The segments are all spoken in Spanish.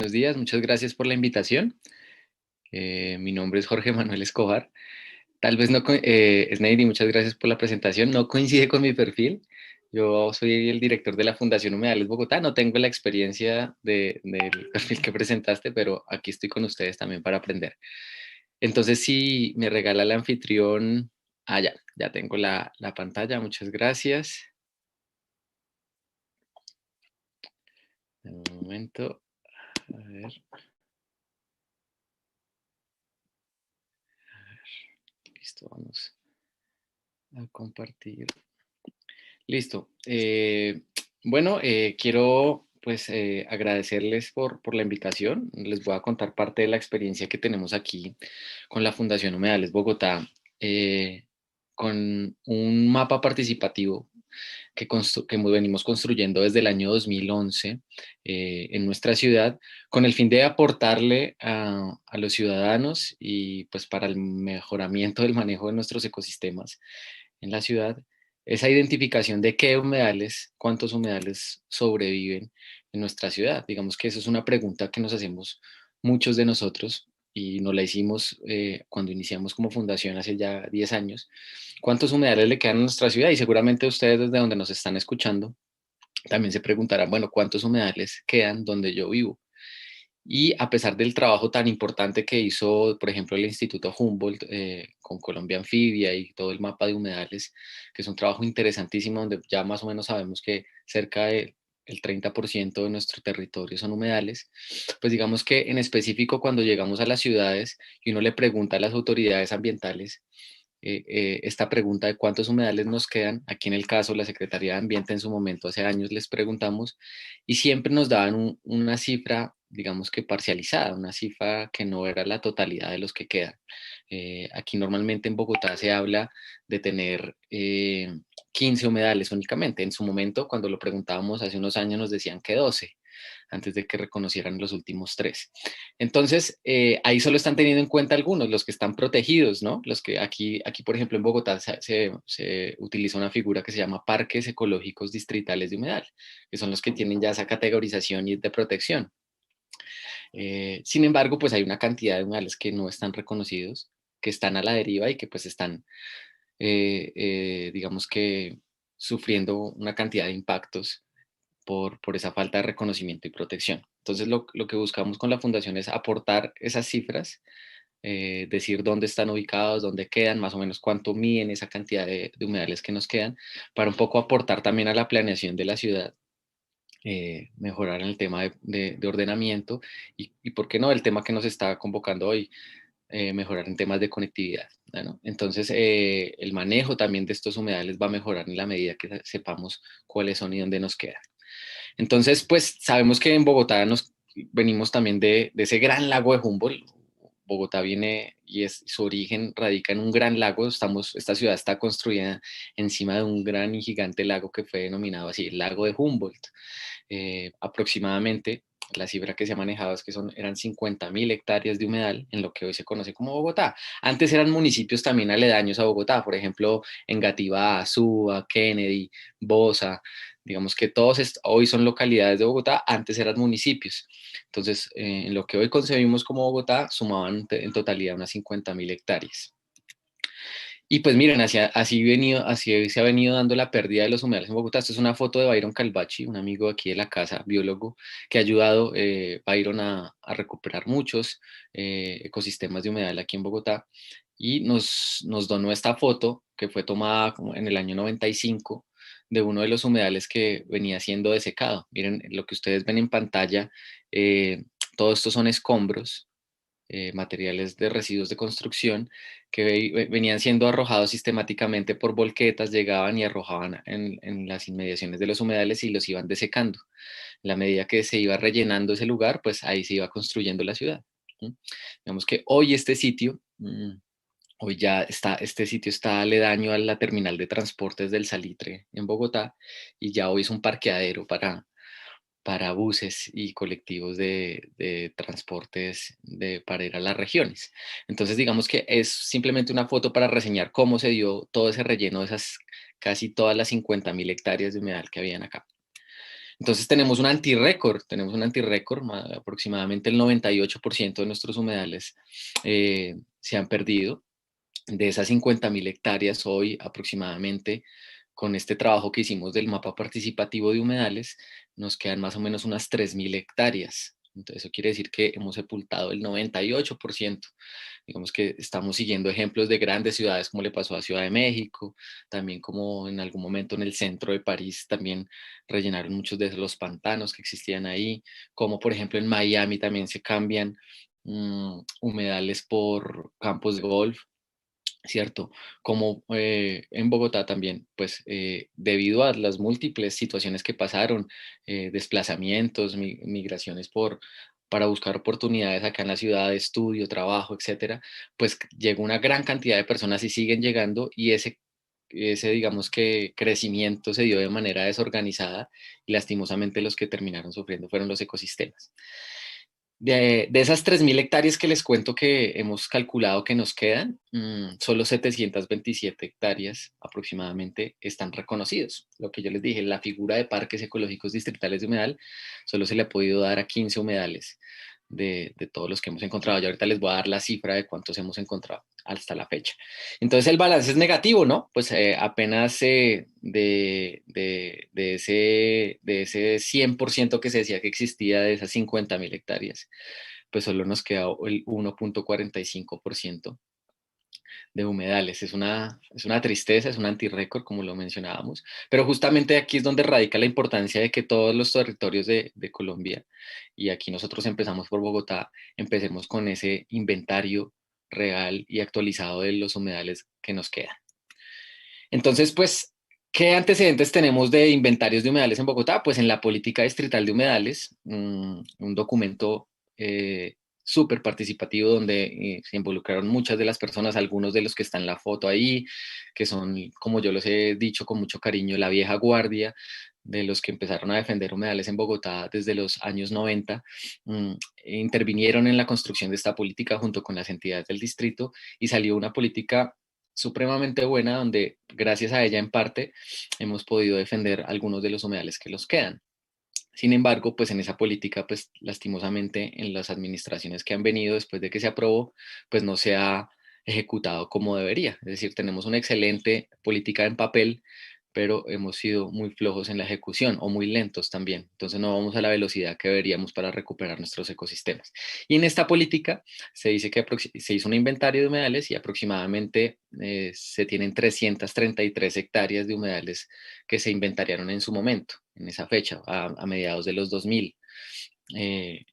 Buenos días, muchas gracias por la invitación. Mi nombre es Jorge Manuel Escobar. Tal vez no, Sneidy, muchas gracias por la presentación. No coincide con mi perfil. Yo soy el director de la Fundación Humedales Bogotá. No tengo la experiencia del perfil que presentaste, pero aquí estoy con ustedes también para aprender. Entonces, si me regala el anfitrión, ya tengo la pantalla. Muchas gracias. Un momento. A ver, listo, vamos a compartir. Listo. Bueno, quiero pues agradecerles por la invitación. Les voy a contar parte de la experiencia que tenemos aquí con la Fundación Humedales Bogotá, eh, con un mapa participativo que venimos construyendo desde el año 2011 en nuestra ciudad, con el fin de aportarle a los ciudadanos y pues para el mejoramiento del manejo de nuestros ecosistemas en la ciudad, esa identificación de qué humedales, cuántos humedales sobreviven en nuestra ciudad. Digamos que eso es una pregunta que nos hacemos muchos de nosotros y nos la hicimos cuando iniciamos como fundación hace ya 10 años. ¿Cuántos humedales le quedan a nuestra ciudad? Y seguramente ustedes desde donde nos están escuchando también se preguntarán, bueno, ¿cuántos humedales quedan donde yo vivo? Y a pesar del trabajo tan importante que hizo, por ejemplo, el Instituto Humboldt con Colombia Anfibia y todo el mapa de humedales, que es un trabajo interesantísimo donde ya más o menos sabemos que cerca de el 30% de nuestro territorio son humedales, pues digamos que en específico cuando llegamos a las ciudades y uno le pregunta a las autoridades ambientales esta pregunta de cuántos humedales nos quedan, aquí en el caso la Secretaría de Ambiente en su momento, hace años les preguntamos, y siempre nos daban una cifra, digamos que parcializada, una cifra que no era la totalidad de los que quedan. Aquí normalmente en Bogotá se habla de tener 15 humedales únicamente. En su momento, cuando lo preguntábamos hace unos años, nos decían que 12 antes de que reconocieran los últimos tres. Entonces, ahí solo están teniendo en cuenta algunos, los que están protegidos, ¿no? Los que aquí por ejemplo, en Bogotá se utiliza una figura que se llama Parques Ecológicos Distritales de Humedal, que son los que tienen ya esa categorización y de protección. Sin embargo, pues hay una cantidad de humedales que no están reconocidos, que están a la deriva y que pues están, digamos que, sufriendo una cantidad de impactos por esa falta de reconocimiento y protección. Entonces, lo que buscamos con la fundación es aportar esas cifras, decir dónde están ubicados, dónde quedan, más o menos cuánto miden esa cantidad de humedales que nos quedan, para un poco aportar también a la planeación de la ciudad, mejorar en el tema de ordenamiento y, ¿por qué no?, el tema que nos está convocando hoy, mejorar en temas de conectividad, ¿no? Entonces, el manejo también de estos humedales va a mejorar en la medida que sepamos cuáles son y dónde nos quedan. Entonces, pues sabemos que en Bogotá nos venimos también de ese gran lago de Humboldt. Bogotá viene y su origen radica en un gran lago. Esta ciudad está construida encima de un gran y gigante lago que fue denominado así, el lago de Humboldt. Aproximadamente la cifra que se ha manejado es que eran 50.000 hectáreas de humedal en lo que hoy se conoce como Bogotá. Antes eran municipios también aledaños a Bogotá, por ejemplo, Engativá, Suba, Kennedy, Bosa. Digamos que todos hoy son localidades de Bogotá, antes eran municipios. Entonces, en lo que hoy concebimos como Bogotá, sumaban en totalidad unas 50.000 hectáreas. Y pues miren, así se ha venido dando la pérdida de los humedales en Bogotá. Esta es una foto de Byron Calvachi, un amigo aquí de la casa, biólogo, que ha ayudado Byron a recuperar muchos ecosistemas de humedal aquí en Bogotá. Y nos donó esta foto que fue tomada como en el año 95 de uno de los humedales que venía siendo desecado. Miren, lo que ustedes ven en pantalla, todo esto son escombros, materiales de residuos de construcción que venían siendo arrojados sistemáticamente por volquetas, llegaban y arrojaban en las inmediaciones de los humedales y los iban desecando. En la medida que se iba rellenando ese lugar, pues ahí se iba construyendo la ciudad. ¿Sí? Digamos que hoy este sitio, hoy ya este sitio está aledaño a la terminal de transportes del Salitre en Bogotá y ya hoy es un parqueadero para buses y colectivos de transportes para ir a las regiones. Entonces, digamos que es simplemente una foto para reseñar cómo se dio todo ese relleno de esas casi todas las 50.000 hectáreas de humedal que habían acá. Entonces tenemos un antirrécord, aproximadamente el 98% de nuestros humedales se han perdido. De esas 50.000 hectáreas hoy aproximadamente, con este trabajo que hicimos del mapa participativo de humedales, nos quedan más o menos unas 3.000 hectáreas. Entonces eso quiere decir que hemos sepultado el 98%. Digamos que estamos siguiendo ejemplos de grandes ciudades como le pasó a Ciudad de México, también como en algún momento en el centro de París también rellenaron muchos de los pantanos que existían ahí, como por ejemplo en Miami también se cambian humedales por campos de golf, ¿cierto? Como en Bogotá también, pues debido a las múltiples situaciones que pasaron, desplazamientos, migraciones para buscar oportunidades acá en la ciudad de estudio, trabajo, etcétera, pues llegó una gran cantidad de personas y siguen llegando y ese digamos que crecimiento se dio de manera desorganizada y lastimosamente los que terminaron sufriendo fueron los ecosistemas. De esas 3.000 hectáreas que les cuento que hemos calculado que nos quedan, solo 727 hectáreas aproximadamente están reconocidos. Lo que yo les dije, la figura de parques ecológicos distritales de humedal, solo se le ha podido dar a 15 humedales de todos los que hemos encontrado. Yo ahorita les voy a dar la cifra de cuántos hemos encontrado hasta la fecha. Entonces el balance es negativo, ¿no? Pues apenas de ese 100% que se decía que existía de esas 50.000 hectáreas, pues solo nos queda el 1,45% de humedales. Es una tristeza, es un antirrécord, como lo mencionábamos, pero justamente aquí es donde radica la importancia de que todos los territorios de Colombia, y aquí nosotros empezamos por Bogotá, empecemos con ese inventario real y actualizado de los humedales que nos quedan. Entonces, pues, ¿qué antecedentes tenemos de inventarios de humedales en Bogotá? Pues en la política distrital de humedales, un documento súper participativo donde se involucraron muchas de las personas, algunos de los que están en la foto ahí, que son, como yo los he dicho con mucho cariño, la vieja guardia de los que empezaron a defender humedales en Bogotá desde los años 90, intervinieron en la construcción de esta política junto con las entidades del distrito y salió una política supremamente buena donde gracias a ella en parte hemos podido defender algunos de los humedales que los quedan. Sin embargo, pues en esa política, pues lastimosamente en las administraciones que han venido después de que se aprobó, pues no se ha ejecutado como debería. Es decir, tenemos una excelente política en papel, pero hemos sido muy flojos en la ejecución o muy lentos también. Entonces no vamos a la velocidad que deberíamos para recuperar nuestros ecosistemas. Y en esta política se dice que se hizo un inventario de humedales y aproximadamente se tienen 333 hectáreas de humedales que se inventariaron en su momento, en esa fecha, a mediados de los 2000. Eh,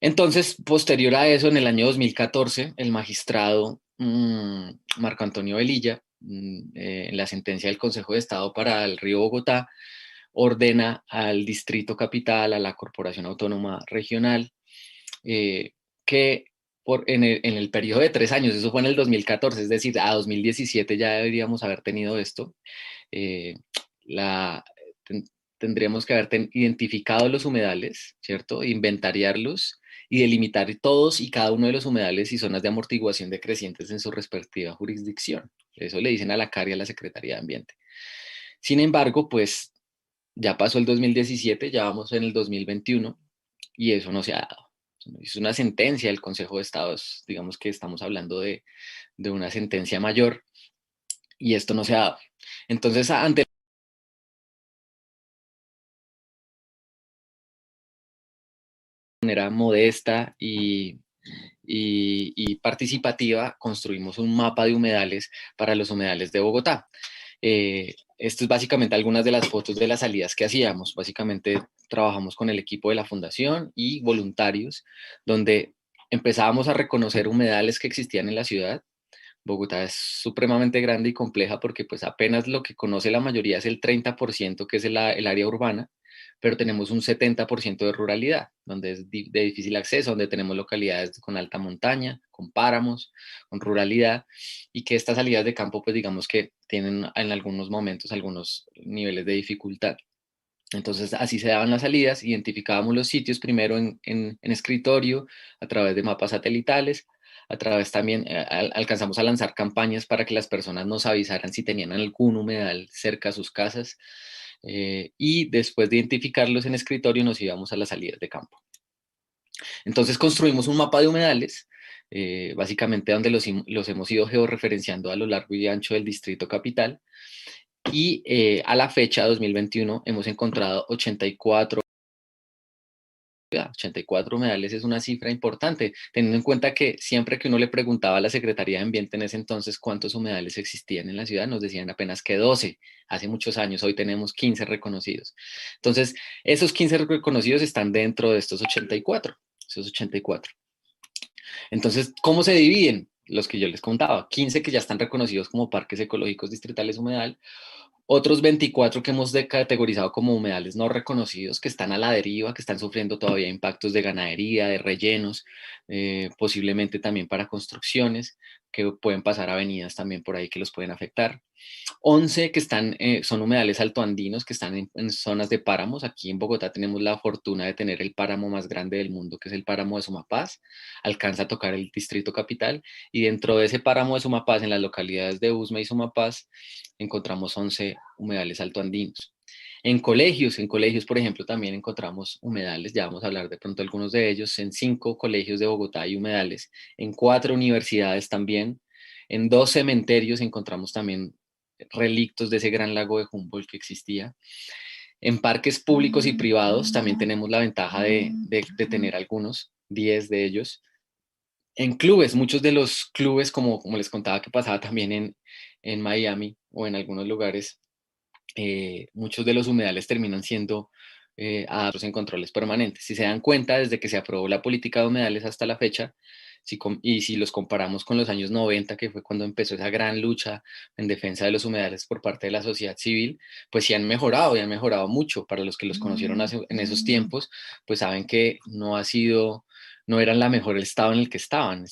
entonces, posterior a eso, en el año 2014, el magistrado Marco Antonio Velilla, en la sentencia del Consejo de Estado para el Río Bogotá, ordena al Distrito Capital, a la Corporación Autónoma Regional, que en el periodo de 3 años, eso fue en el 2014, es decir, a 2017 ya deberíamos haber tenido esto, eh, la, ten- tendríamos que haber identificado los humedales, ¿cierto? Inventariarlos y delimitar todos y cada uno de los humedales y zonas de amortiguación decrecientes en su respectiva jurisdicción. Eso le dicen a la CAR y a la Secretaría de Ambiente. Sin embargo, pues ya pasó el 2017, ya vamos en el 2021 y eso no se ha dado. Es una sentencia del Consejo de Estado, digamos que estamos hablando de una sentencia mayor y esto no se ha dado. Entonces, ante manera modesta y participativa, construimos un mapa de humedales para los humedales de Bogotá. Esto es básicamente algunas de las fotos de las salidas que hacíamos. Básicamente trabajamos con el equipo de la fundación y voluntarios, donde empezábamos a reconocer humedales que existían en la ciudad. Bogotá es supremamente grande y compleja porque pues apenas lo que conoce la mayoría es el 30% que es el área urbana, pero tenemos un 70% de ruralidad, donde es de difícil acceso, donde tenemos localidades con alta montaña, con páramos, con ruralidad, y que estas salidas de campo pues digamos que tienen en algunos momentos algunos niveles de dificultad. Entonces así se daban las salidas, identificábamos los sitios primero en escritorio, a través de mapas satelitales, a través también alcanzamos a lanzar campañas para que las personas nos avisaran si tenían algún humedal cerca a sus casas. y después de identificarlos en escritorio nos íbamos a las salidas de campo. Entonces construimos un mapa de humedales, básicamente donde los hemos ido georreferenciando a lo largo y ancho del distrito capital, y a la fecha 2021 hemos encontrado 84 humedales. Es una cifra importante, teniendo en cuenta que siempre que uno le preguntaba a la Secretaría de Ambiente en ese entonces cuántos humedales existían en la ciudad, nos decían apenas que 12, hace muchos años. Hoy tenemos 15 reconocidos. Entonces, esos 15 reconocidos están dentro de estos 84, esos 84. Entonces, ¿cómo se dividen? Los que yo les contaba, 15 que ya están reconocidos como parques ecológicos distritales humedal, otros 24 que hemos categorizado como humedales no reconocidos, que están a la deriva, que están sufriendo todavía impactos de ganadería, de rellenos, posiblemente también para construcciones, que pueden pasar avenidas también por ahí que los pueden afectar. 11 que están, son humedales altoandinos que están en zonas de páramos. Aquí en Bogotá tenemos la fortuna de tener el páramo más grande del mundo, que es el páramo de Sumapaz. Alcanza a tocar el distrito capital, y dentro de ese páramo de Sumapaz, en las localidades de Usme y Sumapaz, encontramos 11 humedales altoandinos. En colegios, por ejemplo, también encontramos humedales. Ya vamos a hablar de pronto algunos de ellos. En 5 colegios de Bogotá hay humedales, en 4 universidades también, en 2 cementerios encontramos también relictos de ese gran lago de Humboldt que existía. En parques públicos y privados también tenemos la ventaja de tener algunos, 10 de ellos. En clubes, muchos de los clubes, como les contaba que pasaba también en Miami o en algunos lugares, muchos de los humedales terminan siendo adaptados en controles permanentes. Si se dan cuenta, desde que se aprobó la política de humedales hasta la fecha, y si los comparamos con los años 90, que fue cuando empezó esa gran lucha en defensa de los humedales por parte de la sociedad civil, pues sí han mejorado y han mejorado mucho. Para los que los conocieron en esos tiempos, pues saben que no eran la mejor el estado en el que estaban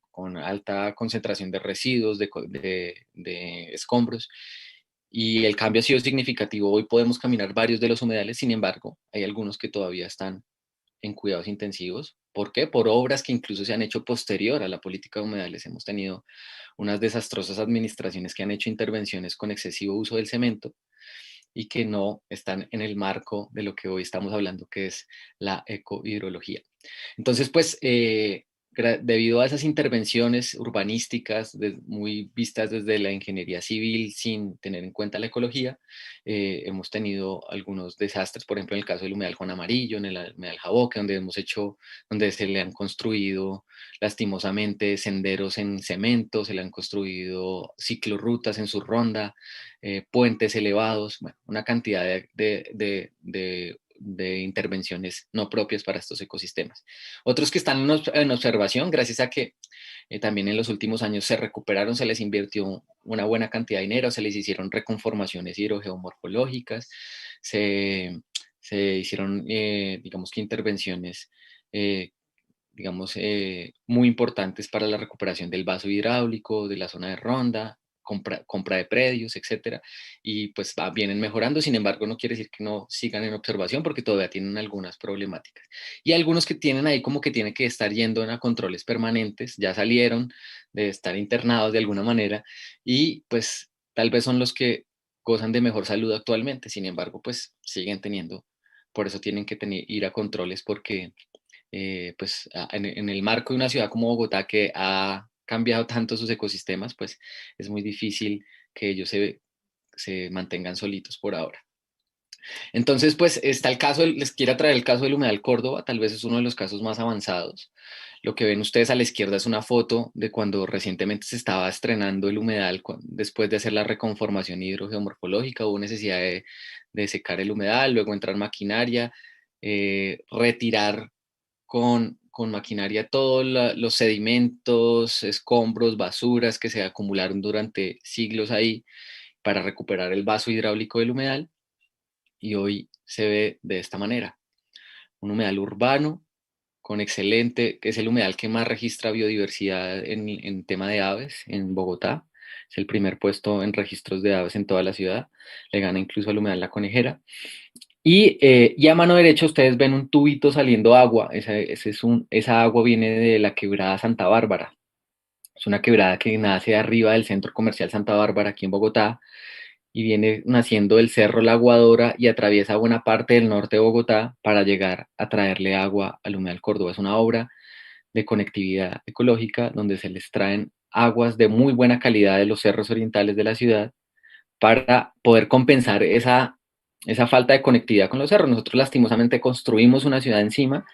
con alta concentración de residuos, de escombros, y el cambio ha sido significativo. Hoy podemos caminar varios de los humedales, sin embargo, hay algunos que todavía están en cuidados intensivos. ¿Por qué? Por obras que incluso se han hecho posterior a la política de humedales. Hemos tenido unas desastrosas administraciones que han hecho intervenciones con excesivo uso del cemento y que no están en el marco de lo que hoy estamos hablando, que es la ecohidrología. Entonces, pues, debido a esas intervenciones urbanísticas muy vistas desde la ingeniería civil sin tener en cuenta la ecología, hemos tenido algunos desastres. Por ejemplo, en el caso del humedal Juan Amarillo, en el humedal Jaboque, donde se le han construido lastimosamente senderos en cemento, se le han construido ciclorrutas en su ronda, puentes elevados, bueno, una cantidad de intervenciones no propias para estos ecosistemas. Otros que están en observación, gracias a que también en los últimos años se recuperaron, se les invirtió una buena cantidad de dinero, se les hicieron reconformaciones hidrogeomorfológicas, se, se hicieron, digamos que intervenciones, eh, muy importantes para la recuperación del vaso hidráulico, de la zona de ronda, compra de predios, etcétera, y pues vienen mejorando. Sin embargo, no quiere decir que no sigan en observación, porque todavía tienen algunas problemáticas. Y algunos que tienen ahí como que tienen que estar yendo a controles permanentes, ya salieron de estar internados de alguna manera, y pues tal vez son los que gozan de mejor salud actualmente. Sin embargo, pues siguen teniendo, por eso tienen que ir a controles, porque pues en el marco de una ciudad como Bogotá, que ha cambiado tanto sus ecosistemas, pues es muy difícil que ellos se mantengan solitos por ahora. Entonces, pues está el caso, les quiero traer el caso del humedal Córdoba. Tal vez es uno de los casos más avanzados. Lo que ven ustedes a la izquierda es una foto de cuando recientemente se estaba estrenando el humedal, después de hacer la reconformación hidrogeomorfológica. Hubo necesidad de secar el humedal, luego entrar maquinaria, retirar con maquinaria todos los sedimentos, escombros, basuras que se acumularon durante siglos ahí, para recuperar el vaso hidráulico del humedal, y hoy se ve de esta manera. Un humedal urbano con excelente, que es el humedal que más registra biodiversidad en tema de aves en Bogotá. Es el primer puesto en registros de aves en toda la ciudad. Le gana incluso al humedal La Conejera. Y a mano derecha ustedes ven un tubito saliendo agua. Esa agua viene de la quebrada Santa Bárbara. Es una quebrada que nace arriba del centro comercial Santa Bárbara, aquí en Bogotá, y viene naciendo del Cerro La Aguadora y atraviesa buena parte del norte de Bogotá para llegar a traerle agua al humedal Córdoba. Es una obra de conectividad ecológica donde se les traen aguas de muy buena calidad de los cerros orientales de la ciudad para poder compensar esa falta de conectividad con los cerros. Nosotros lastimosamente construimos una ciudad encima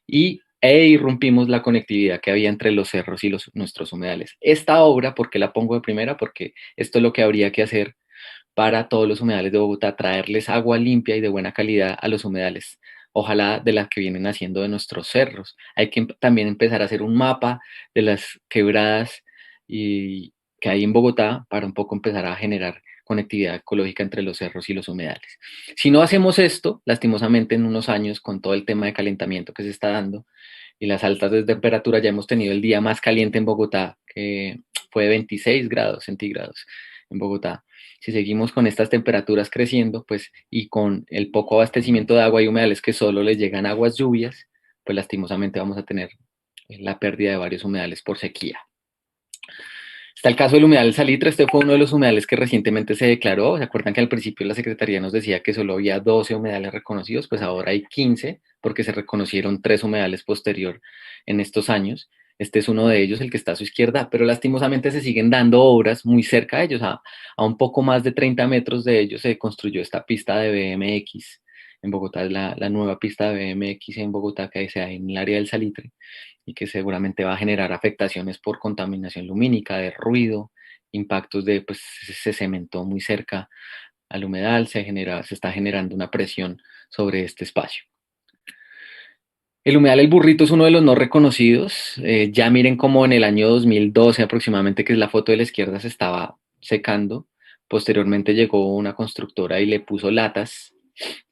e irrumpimos la conectividad que había entre los cerros y nuestros humedales. Esta obra, ¿por qué la pongo de primera? Porque esto es lo que habría que hacer para todos los humedales de Bogotá, traerles agua limpia y de buena calidad a los humedales, ojalá de las que vienen haciendo de nuestros cerros. Hay que también empezar a hacer un mapa de las quebradas que hay en Bogotá para un poco empezar a generar conectividad ecológica entre los cerros y los humedales. Si no hacemos esto, lastimosamente en unos años, con todo el tema de calentamiento que se está dando y las altas de temperatura, ya hemos tenido el día más caliente en Bogotá, que fue de 26 grados centígrados en Bogotá. Si seguimos con estas temperaturas creciendo, pues, y con el poco abastecimiento de agua y humedales que solo les llegan aguas lluvias, pues lastimosamente vamos a tener la pérdida de varios humedales por sequía. Está el caso del humedal Salitre. Este fue uno de los humedales que recientemente se declaró. ¿Se acuerdan que al principio la Secretaría nos decía que solo había 12 humedales reconocidos? Pues ahora hay 15 porque se reconocieron 3 humedales posterior en estos años. Este es uno de ellos, el que está a su izquierda, pero lastimosamente se siguen dando obras muy cerca de ellos. A un poco más de 30 metros de ellos se construyó esta pista de BMX. En Bogotá es la nueva pista de BMX en Bogotá que se hay en el área del Salitre y que seguramente va a generar afectaciones por contaminación lumínica, de ruido, impactos de, pues se cementó muy cerca al humedal, se está generando una presión sobre este espacio. El humedal El Burrito es uno de los no reconocidos. Ya miren cómo en el año 2012 aproximadamente, que es la foto de la izquierda, se estaba secando. Posteriormente llegó una constructora y le puso latas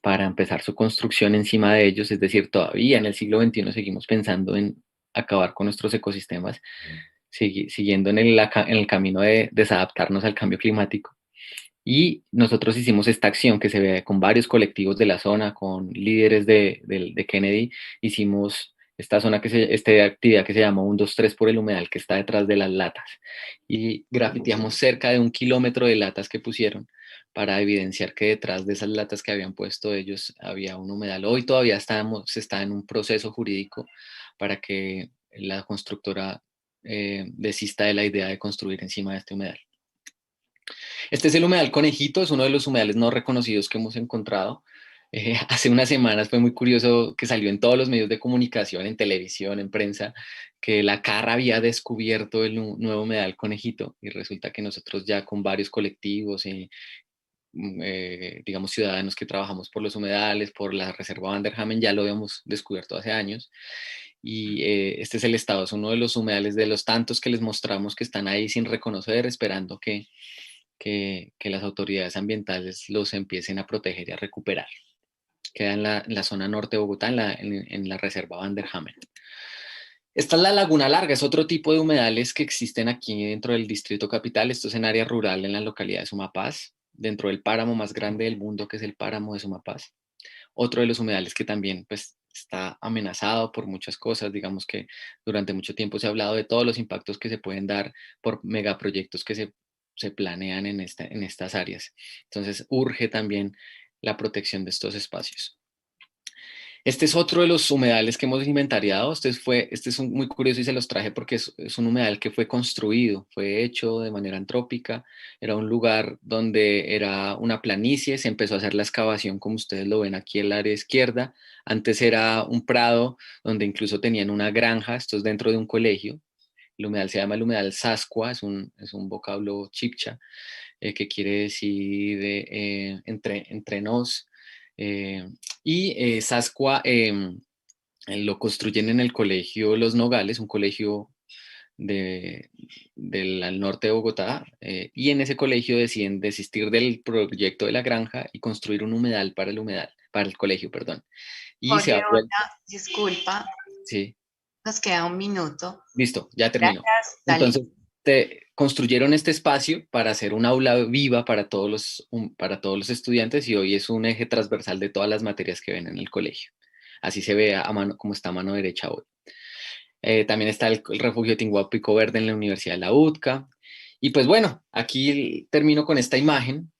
para empezar su construcción encima de ellos. Es decir, todavía en el siglo XXI seguimos pensando en acabar con nuestros ecosistemas, siguiendo en el camino de desadaptarnos al cambio climático. Y nosotros hicimos esta acción que se ve con varios colectivos de la zona, con líderes de Kennedy. Hicimos esta actividad que se llama 1, 2, 3 por el humedal que está detrás de las latas. Y grafiteamos cerca de 1 kilómetro de latas que pusieron para evidenciar que detrás de esas latas que habían puesto ellos había un humedal. Hoy todavía se está en un proceso jurídico para que la constructora desista de la idea de construir encima de este humedal. Este es el humedal Conejito, es uno de los humedales no reconocidos que hemos encontrado. Hace unas semanas fue muy curioso que salió en todos los medios de comunicación, en televisión, en prensa, que la CARRA había descubierto el nuevo humedal Conejito y resulta que nosotros ya con varios colectivos y digamos ciudadanos que trabajamos por los humedales, por la reserva Vanderhamen, ya lo habíamos descubierto hace años. Y este es el estado, es uno de los humedales de los tantos que les mostramos que están ahí sin reconocer, esperando que las autoridades ambientales los empiecen a proteger y a recuperar. Queda en la zona norte de Bogotá, en la reserva Vanderhamen. Esta es la Laguna Larga, es otro tipo de humedales que existen aquí dentro del Distrito Capital. Esto es en área rural en la localidad de Sumapaz, dentro del páramo más grande del mundo, que es el páramo de Sumapaz. Otro de los humedales que también pues, está amenazado por muchas cosas. Digamos que durante mucho tiempo se ha hablado de todos los impactos que se pueden dar por megaproyectos que se planean en estas áreas. Entonces urge también la protección de estos espacios. Este es otro de los humedales que hemos inventariado. Este es muy curioso y se los traje porque es un humedal que fue construido, fue hecho de manera antrópica. Era un lugar donde era una planicie, se empezó a hacer la excavación como ustedes lo ven aquí en el área izquierda. Antes era un prado donde incluso tenían una granja, esto es dentro de un colegio. El humedal se llama el humedal Sascua, es un vocablo chipcha que quiere decir entre nos. Eh, Sascua lo construyen en el colegio Los Nogales, un colegio al norte de Bogotá, y en ese colegio deciden desistir del proyecto de la granja y construir un humedal para el colegio, perdón. Y se Jorge, ha vuelto, hola, disculpa, sí, nos queda un minuto. listo, ya terminó. Gracias, dale. Entonces, construyeron este espacio para hacer un aula viva para todos los estudiantes y hoy es un eje transversal de todas las materias que ven en el colegio. Así se ve a mano, como está a mano derecha hoy. También está el refugio Tinguá Pico Verde en la Universidad de la UTCA. Y pues bueno, aquí termino con esta imagen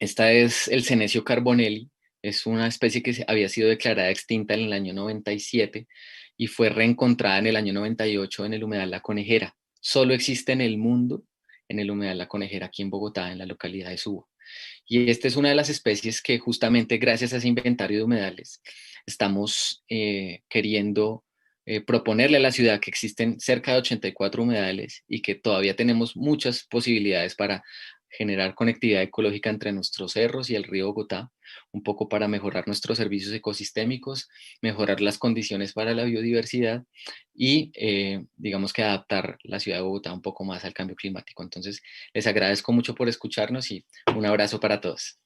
Esta es el Senecio carbonelli, es una especie que había sido declarada extinta en el año 97 y fue reencontrada en el año 98 en el humedal La Conejera. Solo existe en el mundo en el humedal La Conejera, aquí en Bogotá, en la localidad de Suba. Y esta es una de las especies que justamente gracias a ese inventario de humedales estamos queriendo proponerle a la ciudad que existen cerca de 84 humedales y que todavía tenemos muchas posibilidades para generar conectividad ecológica entre nuestros cerros y el río Bogotá, un poco para mejorar nuestros servicios ecosistémicos, mejorar las condiciones para la biodiversidad y digamos que adaptar la ciudad de Bogotá un poco más al cambio climático. Entonces, les agradezco mucho por escucharnos y un abrazo para todos.